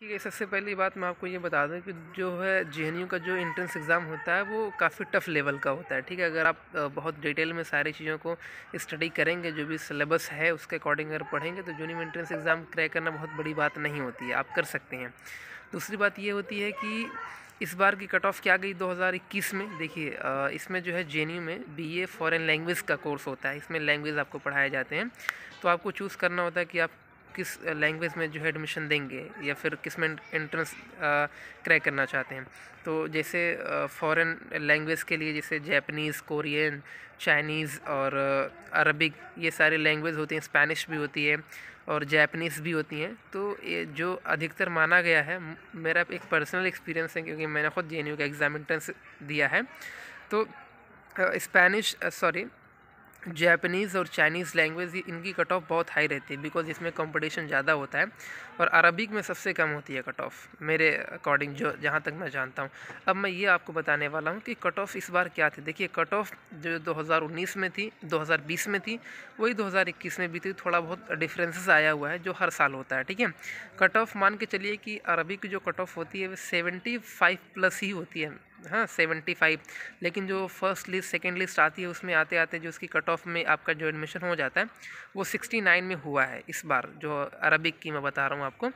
ठीक है, सबसे पहली बात मैं आपको ये बता दूं कि जो है जेएनयू का जो एंट्रेंस एग्ज़ाम होता है वो काफ़ी टफ लेवल का होता है। ठीक है, अगर आप बहुत डिटेल में सारी चीज़ों को स्टडी करेंगे, जो भी सिलेबस है उसके अकॉर्डिंग अगर पढ़ेंगे तो जेएनयू एंट्रेंस एग्ज़ाम क्रैक करना बहुत बड़ी बात नहीं होती है, आप कर सकते हैं। दूसरी बात ये होती है कि इस बार की कट ऑफ क्या गई 2021 में। देखिए इसमें जो है जेएनयू में बीए फॉरेन लैंग्वेज का कोर्स होता है, इसमें लैंग्वेज आपको पढ़ाए जाते हैं। तो आपको चूज़ करना होता है कि आप किस लैंग्वेज में जो है एडमिशन देंगे या फिर किस में एंट्रेंस क्रैक करना चाहते हैं। तो जैसे फॉरेन लैंग्वेज के लिए जैसे जैपनीज़, कोरियन, चाइनीज़ और अरबिक, ये सारी लैंग्वेज होती हैं, स्पेनिश भी होती है और जैपनीज़ भी होती हैं। तो ये जो अधिकतर माना गया है, मेरा एक पर्सनल एक्सपीरियंस है क्योंकि मैंने खुद जेएनयू का एग्ज़ाम एंट्रेंस दिया है। तो स्पेनिश सॉरी जैपनीज़ और चाइनीज़ लैंग्वेज इनकी कट ऑफ बहुत हाई रहती है, बिकॉज इसमें कंपटीशन ज़्यादा होता है। और अरबिक में सबसे कम होती है कट ऑफ मेरे अकॉर्डिंग, जो जहाँ तक मैं जानता हूँ। अब मैं ये आपको बताने वाला हूँ कि कट ऑफ इस बार क्या थी। देखिए कट ऑफ जो 2019 में थी, 2020 में थी, वही 2021 में भी थी। थोड़ा बहुत डिफरेंसेस आया हुआ है जो हर साल होता है। ठीक है, कट ऑफ मान के चलिए कि अरबिक की जो कट ऑफ होती है वो 75 प्लस ही होती है। हाँ 75, लेकिन जो फर्स्ट लिस्ट सेकेंड लिस्ट आती है उसमें आते आते जो उसकी कट ऑफ में आपका जो एडमिशन हो जाता है वो 69 में हुआ है इस बार, जो अरबिक की मैं बता रहा हूँ आपको।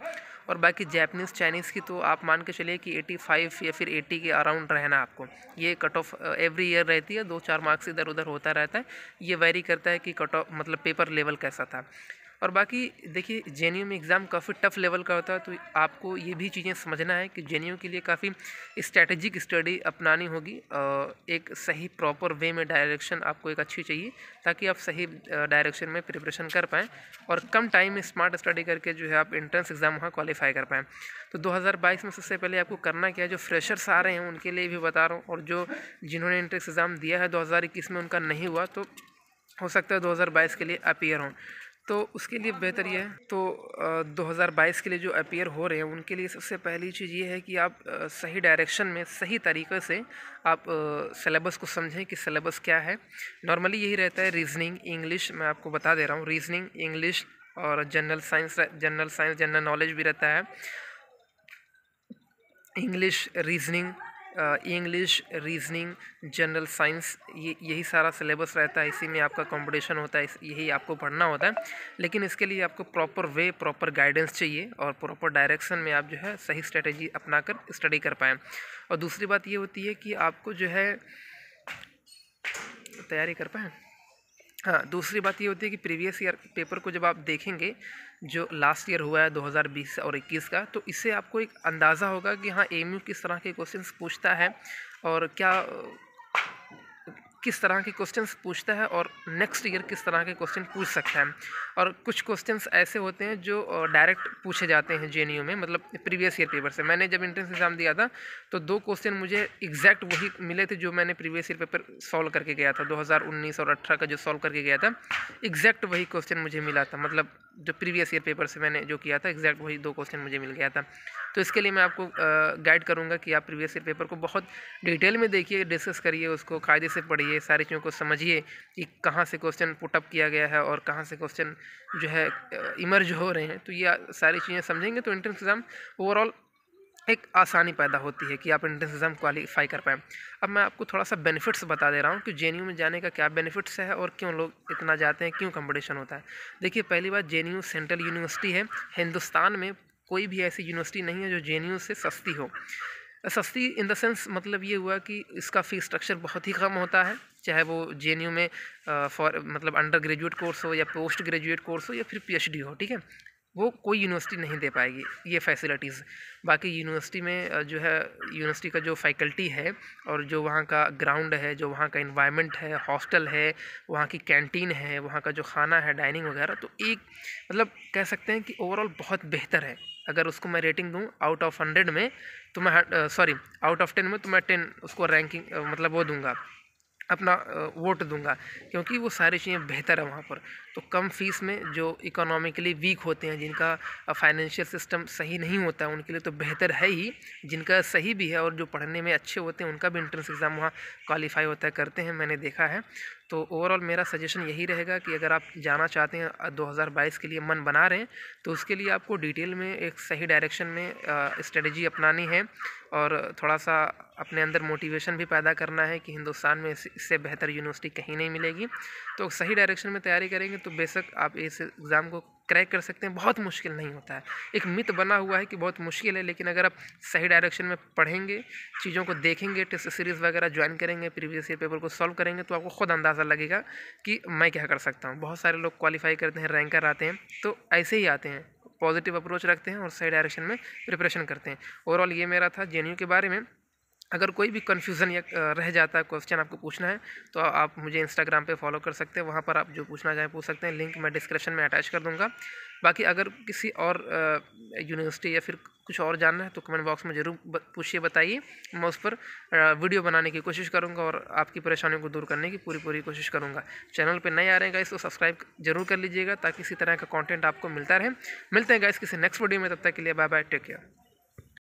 और बाकी जैपनीज़ चाइनीज़ की तो आप मान के चलिए कि 85 या फिर 80 के अराउंड रहना आपको। ये कट ऑफ एवरी ईयर रहती है, 2-4 मार्क्स इधर उधर होता रहता है। ये वेरी करता है कि कट ऑफ मतलब पेपर लेवल कैसा था। और बाकी देखिए जेएनयू में एग्ज़ाम काफ़ी टफ लेवल का होता है, तो आपको ये भी चीज़ें समझना है कि जेएनयू के लिए काफ़ी स्ट्रैटेजिक स्टडी अपनानी होगी। एक सही प्रॉपर वे में डायरेक्शन आपको एक अच्छी चाहिए, ताकि आप सही डायरेक्शन में प्रिपरेशन कर पाएँ और कम टाइम में स्मार्ट स्टडी करके जो है आप एंट्रेंस एग्ज़ाम वहाँ क्वालिफाई कर पाएँ। तो 2022 में सबसे पहले आपको करना क्या है, जो फ्रेशर्स आ रहे हैं उनके लिए भी बता रहा हूँ, और जो जिन्होंने एंट्रेंस एग्ज़ाम दिया है 2021 में उनका नहीं हुआ, तो हो सकता है 2022 के लिए अपीयर हों। तो उसके लिए बेहतर ये है, तो 2022 के लिए जो अपीयर हो रहे हैं उनके लिए सबसे पहली चीज़ ये है कि आप सही डायरेक्शन में सही तरीक़े से आप सिलेबस को समझें कि सिलेबस क्या है। नॉर्मली यही रहता है, रीजनिंग, इंग्लिश, मैं आपको बता दे रहा हूँ, रीजनिंग, इंग्लिश और जनरल नॉलेज भी रहता है। इंग्लिश, रीजनिंग, जनरल साइंस, ये यही सारा सिलेबस रहता है। इसी में आपका कंपटीशन होता है, यही आपको पढ़ना होता है। लेकिन इसके लिए आपको प्रॉपर वे, प्रॉपर गाइडेंस चाहिए और प्रॉपर डायरेक्शन में आप जो है सही स्ट्रेटेजी अपना कर स्टडी कर पाएँ। और दूसरी बात ये होती है कि आपको जो है तैयारी कर पाएँ। हाँ, दूसरी बात ये होती है कि प्रीवियस ईयर पेपर को जब आप देखेंगे, जो लास्ट ईयर हुआ है 2020 और 21 का, तो इससे आपको एक अंदाज़ा होगा कि हाँ एएमयू किस तरह के क्वेश्चंस पूछता है और किस तरह के क्वेश्चंस पूछता है और नेक्स्ट ईयर किस तरह के क्वेश्चन पूछ सकता है। और कुछ क्वेश्चंस ऐसे होते हैं जो डायरेक्ट पूछे जाते हैं जेएनयू में, मतलब प्रीवियस ईयर पेपर से। मैंने जब एंट्रेंस एग्ज़ाम दिया था तो 2 क्वेश्चन मुझे एग्जैक्ट वही मिले थे जो मैंने प्रीवियस ईयर पेपर सॉल्व करके गया था, 2019 और 18 का जो सॉल्व करके गया था, एग्जैक्ट वही क्वेश्चन मुझे मिला था। मतलब जो प्रीवियस ईयर पेपर से मैंने जो किया था एग्जैक्ट वही 2 क्वेश्चन मुझे मिल गया था। तो इसके लिए मैं आपको गाइड करूँगा कि आप प्रीवियस ईयर पेपर को बहुत डिटेल में देखिए, डिस्कस करिए, उसको कायदे से पढ़िए, सारी चीज़ों को समझिए कि कहाँ से क्वेश्चन पुटअप किया गया है और कहाँ से क्वेश्चन जो है इमर्ज हो रहे हैं। तो ये सारी चीज़ें समझेंगे तो एंट्रेंस एग्ज़ाम ओवरऑल एक आसानी पैदा होती है कि आप एंट्रेंस एग्ज़ाम क्वालिफाई कर पाएँ। अब मैं आपको थोड़ा सा बेनिफिट्स बता दे रहा हूँ कि जेएनयू में जाने का क्या बेनिफिट्स है और क्यों लोग इतना जाते हैं, क्यों कंपटीशन होता है। देखिए पहली बात, जेएनयू सेंट्रल यूनिवर्सिटी है। हिंदुस्तान में कोई भी ऐसी यूनिवर्सिटी नहीं है जो जेएनयू से सस्ती हो। सस्ती इन द सेंस मतलब ये हुआ कि इसका फ़ीस स्ट्रक्चर बहुत ही कम होता है, चाहे वो जेएनयू में फॉर मतलब अंडर ग्रेजुएट कोर्स हो या पोस्ट ग्रेजुएट कोर्स हो या फिर पीएचडी हो। ठीक है, वो कोई यूनिवर्सिटी नहीं दे पाएगी ये फैसिलिटीज़। बाकी यूनिवर्सिटी में जो है यूनिवर्सिटी का जो फैकल्टी है और जो वहाँ का ग्राउंड है, जो वहाँ का इन्वायरमेंट है, हॉस्टल है, वहाँ की कैंटीन है, वहाँ का जो खाना है, डाइनिंग वगैरह, तो एक मतलब कह सकते हैं कि ओवरऑल बहुत बेहतर है। अगर उसको मैं रेटिंग दूँ आउट ऑफ 100 में, तो मैं आउट ऑफ 10 में तो मैं 10 उसको रैंकिंग मतलब वो दूंगा, अपना वोट दूंगा, क्योंकि वो सारी चीज़ें बेहतर है वहाँ पर। तो कम फीस में जो इकोनॉमिकली वीक होते हैं, जिनका फाइनेंशियल सिस्टम सही नहीं होता है, उनके लिए तो बेहतर है ही। जिनका सही भी है और जो पढ़ने में अच्छे होते हैं उनका भी एंट्रेंस एग्ज़ाम वहाँ क्वालिफाई होता है, करते हैं, मैंने देखा है। तो ओवरऑल मेरा सजेशन यही रहेगा कि अगर आप जाना चाहते हैं 2022 के लिए मन बना रहे हैं, तो उसके लिए आपको डिटेल में एक सही डायरेक्शन में स्ट्रेटजी अपनानी है और थोड़ा सा अपने अंदर मोटिवेशन भी पैदा करना है कि हिंदुस्तान में इससे बेहतर यूनिवर्सिटी कहीं नहीं मिलेगी। तो सही डायरेक्शन में तैयारी करेंगे तो बेशक आप इस एग्ज़ाम को क्रैक कर सकते हैं। बहुत मुश्किल नहीं होता है, एक मिथ बना हुआ है कि बहुत मुश्किल है, लेकिन अगर आप सही डायरेक्शन में पढ़ेंगे, चीज़ों को देखेंगे, टेस्ट सीरीज़ वगैरह ज्वाइन करेंगे, प्रीवियस ईयर पेपर को सॉल्व करेंगे, तो आपको खुद अंदाज़ा लगेगा कि मैं क्या कर सकता हूँ। बहुत सारे लोग क्वालिफाई करते हैं, रैंकर आते हैं, तो ऐसे ही आते हैं, पॉजिटिव अप्रोच रखते हैं और सही डायरेक्शन में प्रिपरेशन करते हैं। ओवरऑल ये मेरा था जेएनयू के बारे में। अगर कोई भी कन्फ्यूज़न या रह जाता है, क्वेश्चन आपको पूछना है, तो आप मुझे इंस्टाग्राम पे फॉलो कर सकते हैं, वहाँ पर आप जो पूछना चाहें पूछ सकते हैं। लिंक मैं डिस्क्रिप्शन में अटैच कर दूँगा। बाकी अगर किसी और यूनिवर्सिटी या फिर कुछ और जानना है तो कमेंट बॉक्स में ज़रूर पूछिए, बताइए। मैं उस पर वीडियो बनाने की कोशिश करूँगा और आपकी परेशानियों को दूर करने की पूरी कोशिश करूँगा। चैनल पे नए आ रहे हैं गाइस तो सब्सक्राइब जरूर कर लीजिएगा ताकि इसी तरह का कंटेंट आपको मिलता रहे। मिलते हैं गाइस किसी नेक्स्ट वीडियो में, तब तक के लिए बाय बाय, टेक केयर।